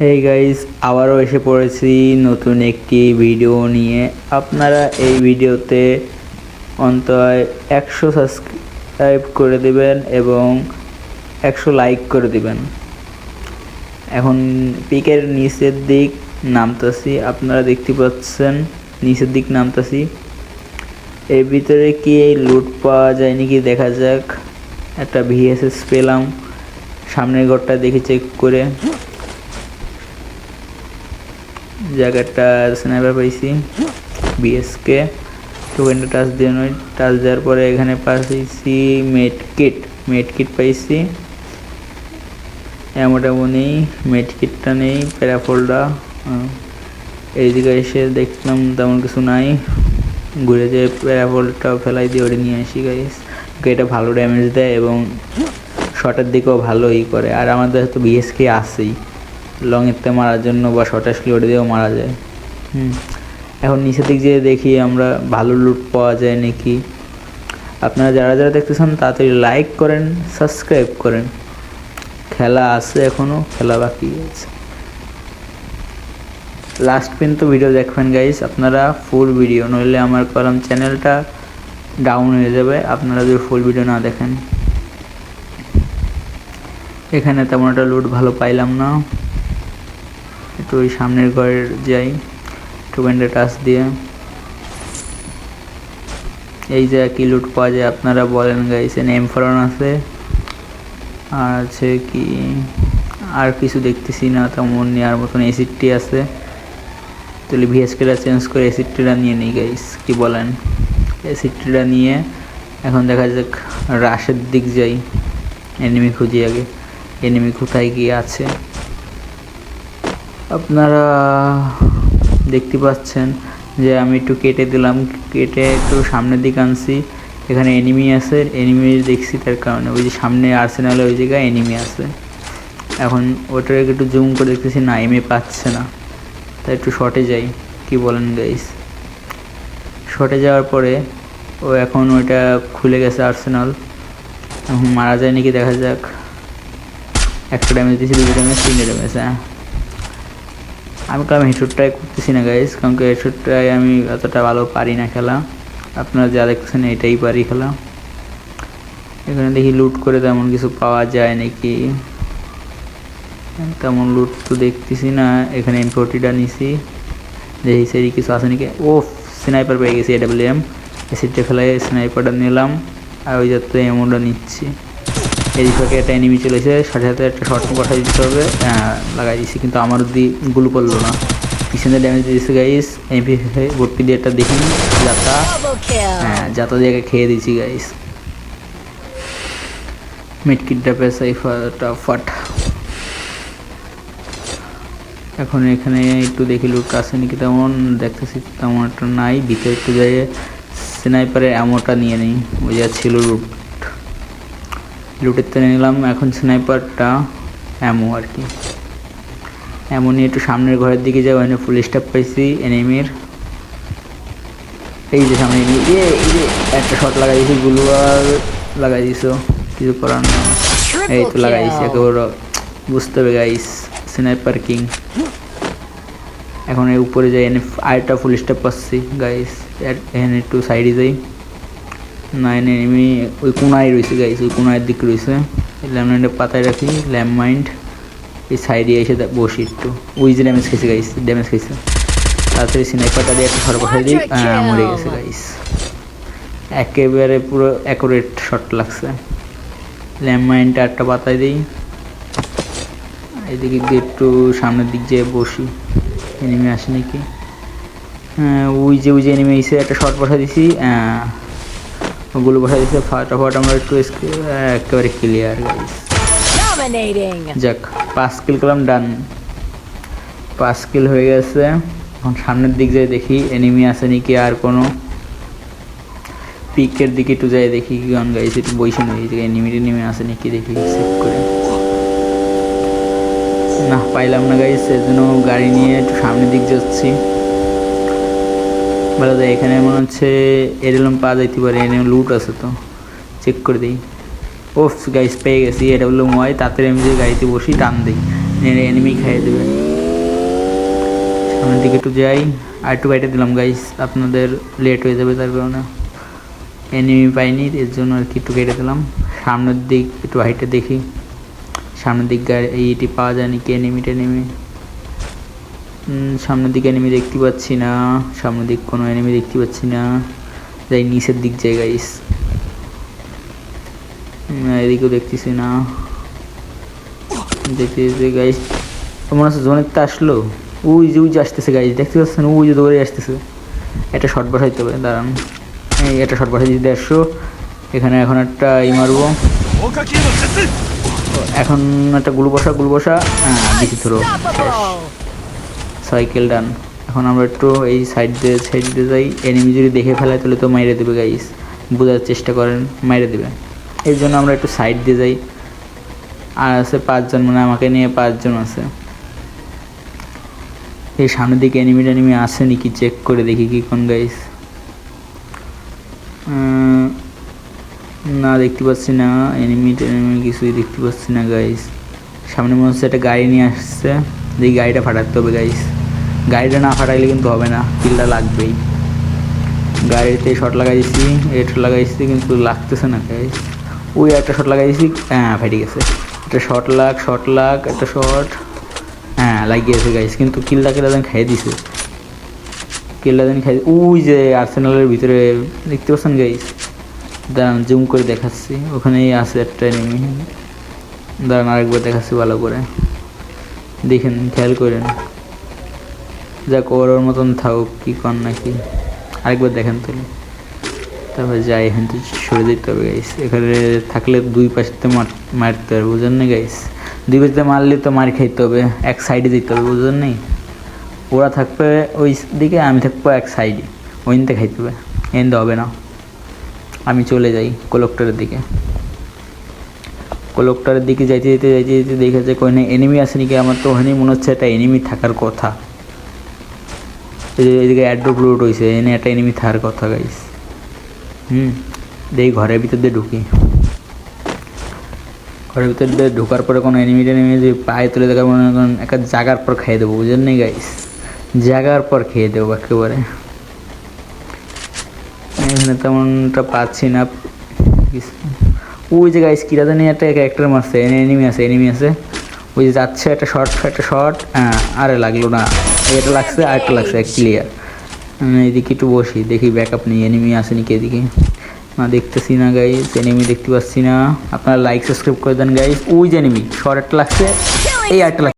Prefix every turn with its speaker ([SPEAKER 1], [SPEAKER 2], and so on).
[SPEAKER 1] Hey guys, আবারও এসে পড়েছি নতুন একটি ভিডিও নিয়ে। আপনারা এই ভিডিওতে অন্তত 100 সাবস্ক্রাইব করে দিবেন এবং 100 লাইক করে দিবেন। এখন পিকের নিচের দিক নামতাছি, আপনারা দেখতে পাচ্ছেন নিচের দিক নামতাছি। এর ভিতরে কি এই লুট পাওয়া যায় নাকি দেখা যাক। একটা ভিএসএস পেলাম, সামনের ঘরটা দেখে চেক করে। জায়গাটা স্নাইপার পাইছি, বিএসকে টোকেনটা টাচ দিয়ে নয়, টাচ দেওয়ার পরে এখানে পাইছি মেডকিট পাইছি। এমনটাও নেই, মেডকিটটা নেই, প্যারাফোলটা। এইদিকে এসে দেখলাম তেমন কিছু নাই, ঘুরে যে প্যারাফোলটা ফেলাই দিয়ে ওটা নিয়ে আসি গাইস। এটা ভালো ড্যামেজ দেয় এবং শটের দিকেও ভালোই করে। আর আমাদের তো বিএসকে আছেই লংয়েরতে মারার জন্য, বা শর্ট আসলে ওটা দিয়েও মারা যায়। এখন নিচের দিক যেয়ে দেখি আমরা ভালো লুট পাওয়া যায় নাকি। আপনারা যারা যারা দেখতেছেন তাড়াতাড়ি লাইক করেন, সাবস্ক্রাইব করেন। খেলা আছে, এখনও খেলা বাকি আছে। লাস্ট পর্যন্ত ভিডিও দেখবেন গাইস আপনারা, ফুল ভিডিও, নইলে আমার কলম চ্যানেলটা ডাউন হয়ে যাবে আপনারা যদি ফুল ভিডিও না দেখেন। এখানে তেমন একটা লুট ভালো পাইলাম না, একটু ওই সামনের ঘরে যাই টোকেনটা টাচ দিয়ে। এই যে কি লুট পাওয়া যায় আপনারা বলেন গাইস। M4 আছে, আর আছে কি আর কিছু দেখতেছি না তেমন নেওয়ার মতন। এসিডটি আছে, তাহলে ভিএসকেটা চেঞ্জ করে এসিডটিটা নিয়ে নিই গাইস, কি বলেন। এসিডটিটা নিয়ে এখন দেখা যাক রাশের দিক যাই, এনিমি খুঁজি আগে। এনিমি কোথায় গিয়ে আছে আপনারা দেখতে পাচ্ছেন যে আমি একটু কেটে দিলাম, কেটে একটু সামনের দিকে আনছি। এখানে এনিমি আছে, এনিমি দেখছি তার কারণে। ওই যে সামনে আর্সেনালে ওই জায়গায় এনিমি আছে। এখন ওটাকে একটু জুম করে দেখতেছি, না এমএ পাচ্ছে না, তাই একটু শর্টে যাই, কি বলেন গাইস। শর্টে যাওয়ার পরে ও এখন ওইটা খুলে গেছে আর্সেনাল। এখন মারা যায় নাকি দেখা যাক। একটা ড্যামেজ দিয়েছি, দুটো ড্যামেজ, তিনটে ড্যামেজ। আমি কারণ হেডশট ট্রাই করতেছি না গাইস, কারণ হেডশট ট্রাই আমি অতটা ভালো পারি না খেলা। আপনারা যা দেখছেন এটাই পারি খেলা। এখানে দেখি লুট করে তেমন কিছু পাওয়া যায় নাকি, তেমন লুট তো দেখতেছি না। এখানে M40টা নিছি, দেখি সেই কিছু আছে নাকি। ও স্নাইপার পেয়ে গেছি, AWM এসিডটা ফেলাই স্নাইপারটা নিলাম, আর ওই যাতে এমনটা নিচ্ছি। এই দিকে একটা এনিমি চলেছে, সাথে সাথে একটা শর্ট বসাই দিতে হবে। লাগাই দিচ্ছি, কিন্তু আমার যদি গুলো পড়লো না। পিছনে ড্যামেজ দিয়েছে গাইস, MP5 ভর্তি দিয়ে একটা দেখি যাতা। যাতা দিয়ে খেয়ে দিচ্ছি গাইস। মিডকিটটা পেছাই ফাটাফাট। এখন এখানে একটু দেখি লুট আছে নাকি, তেমন দেখতেছি তেমন একটা নাই। ভিতরে একটু যাই, স্নাইপারের অ্যামোটা নিয়ে নিই, ওই যা ছিল লুটের তো নিলাম। এখন স্নাইপারটা অ্যামো আর কি, অ্যামো নিয়ে একটু সামনের ঘরের দিকে যাই। ওখানে ফুল স্টাফ পাইছি এনিমির। এই যে সামনে এই যে একটা শট লাগাই দিয়েছি, গুলো আর লাগাই দিয়েছ, কিছু করার না। এই তো লাগাই দিয়েছি একেবারে, বুঝতে হবে গাইস, স্নাইপার কিং। এখন এর উপরে যাই, এনে আরেকটা ফুল স্টাফ পাচ্ছি গাইস। এখানে একটু সাইডে যাই, না এনিমি ওই কোনায় রয়েছে গাইস, ওই কোনার দিকে রয়েছে। ল্যাম্পমাইন্ডটা পাতায় রাখি, ল্যাম্পমাইন্ড এই সাইডে এসে বসি একটু। ওই যে ড্যামেজ খেয়েছে গাইস, ড্যামেজ খেয়েছে। তাড়াতাড়ি স্নাইপারটা দিয়ে একটা শট বসাই দিই, মরে গেছে গাইস। একেবারে পুরো অ্যাকুরেট শট লাগছে। ল্যাম্পমাইন্ডটা একটা পাতায় দিই, এদিকে দিয়ে একটু সামনের দিক যেয়ে বসি, এনিমি আসে নাকি। ওই যে এনিমি এসে একটা শট বসা দিছি, ওগুলো বসা দিচ্ছে ফাটাফাট। আমরা একটু একেবারে ক্লিয়ার গাইস। যাক 5 কিল করলাম, ডান। 5 কিল হয়ে গেছে। এখন সামনের দিক যাই দেখি এনিমি আছে নাকি আর কোনো। পিকের দিকে একটু যাই দেখি কি গান গাইছে, একটু বইসে নই এনিমি আছে নাকি দেখি চেক করে। না পাইলাম না গাইস, সেজন্য গাড়ি নিয়ে একটু সামনের দিক যাচ্ছি। ভালো যায়, এখানে মনে হচ্ছে এরকম পাওয়া যাইতে পারে, এনে লুট আছে তো চেক করে দিই। ওফ গাইস পেয়ে গেছি, AWM হয়। তাড়াতাড়ি আমি যে গাড়িতে বসি, টান দিই, এনিমি খাইয়ে দেবে। সামনের দিকে একটু যাই, আর একটু বাইটে দিলাম গাইস, আপনাদের লেট হয়ে যাবে তার কারণে। এনিমি পাইনি এর জন্য আর কি একটু কেটে দিলাম। সামনের দিক একটু হাইটে দেখি, সামনের দিক এইটি পাওয়া যায় নাকি এনিমি টেনিমি। সামনের দিকে এনিমি দেখতে পাচ্ছি না, সামনের দিক কোনো এনিমি দেখতে পাচ্ছি না। যাই নিচের দিক যাই গাইস, এদিকেও দেখতেছি না। দেখতেছি গাইস, মনে হচ্ছে জোনের তো আসলো। ওই যে আসতেছে গাইস, দেখতে পাচ্ছেন ওই যে দৌড়ে আসতেছে। একটা শর্ট বসাইতে হবে, দাঁড়ান এই একটা শর্ট বসাই দিতে আসছো। এখানে এখন একটা মারবো, এখন একটা গুলো বসা। হ্যাঁ বেশি থ্রো, সাইকেল ডান। এখন আমরা একটু এই সাইড দিয়ে যাই। এনিমি যদি দেখে ফেলায় তাহলে তো মাইরে দেবে গাইস, বোঝার চেষ্টা করেন, মাইরে দেবে। এই জন্য আমরা একটু সাইড দিয়ে যাই। আর আছে 5 জন, মানে আমাকে নিয়ে 5 জন আছে। এই সামনের দিকে এনিমি আছে নাকি চেক করে দেখি কি কোন গাইস। না দেখতে পাচ্ছি না, এনিমি কিছুই দেখতে পাচ্ছি না গাইস। সামনে মনে হচ্ছে একটা গাড়ি নিয়ে আসছে, এই গাড়িটা ফাটাতে হবে গাইস। গাড়িটা না ফাটাইলে কিন্তু হবে না, কিলটা লাগবেই। গাড়িতে শট লাগাইছি, এটা লাগাইছি কিন্তু লাগতেছে না গাইস। ওই একটা শট লাগাইছি, হ্যাঁ ফাটি গেছে। একটা শট একটা শট, হ্যাঁ লাগিয়েছে গাইস, কিন্তু কিলটাকে যেন খাইয়ে দিছে। ওই যে আর্সেনালের ভিতরে দেখতে পাচ্ছেন গাইস, দাঁড়ান জুম করে দেখাচ্ছি, ওখানেই আছে একটা এনিমি। দাঁড়ান আরেকবার দেখাচ্ছি ভালো করে, দেখেন খেয়াল করেন। যাক ওর মতন থাকুক, কি কর নাকি, আরেকবার দেখেন তাহলে। তারপরে যাই, এখান থেকে সরে যেতে হবে গাইস। এখানে থাকলে দুই পাশে মারতে হবে, বুঝেন না গাইস। দুই পাশে মারলে তো মার খাইতে হবে, এক সাইডে যেতে হবে, বুঝলেন নেই। ওরা থাকবে ওই দিকে, আমি থাকবো এক সাইডে, ওইতে খাইতে হবে, এনতে হবে না। আমি চলে যাই কলেক্টরের দিকে যাইতে দেখে যে কোনো এনিমি আছে নাকি। আমার তো ওখানেই মনে হচ্ছে একটা এনিমি থাকার কথা। এদিকে অ্যাড্রপ রোড হয়েছে, এনে একটা এনিমি থাকার কথা গাইস। দেখি ঘরের ভিতর দিয়ে ঢুকি। ঘরের ভিতর দিয়ে ঢোকার পরে কোনো এনিমি যদি পায়ে তুলে দেখার মনে করেন, একটা জাগার পর খেয়ে দেবো, বুঝলেন নি গাইস। জাগার পর খেয়ে দেবো একেবারে। এখানে তেমনটা পাচ্ছি না। ওই যে গাইস কিরা জানি একটা ক্যারেক্টার মারছে, এনিমি আছে। ওই যে যাচ্ছে একটা শর্ট, হ্যাঁ আরে লাগলো না, এটা লাগছে আর একটা লাগছে, ক্লিয়ার। এদিকে একটু বসি, দেখি ব্যাকআপ নেই, এনিমি আছে নাকি এদিকে। না দেখতেছি না গাইস, এনিমি দেখতে পাচ্ছি না। আপনারা লাইক সাবস্ক্রাইব করে দেন গাইস। ওই যে এনিমি শর্ট একটা লাগছে, এই আরেকটা লাগছে।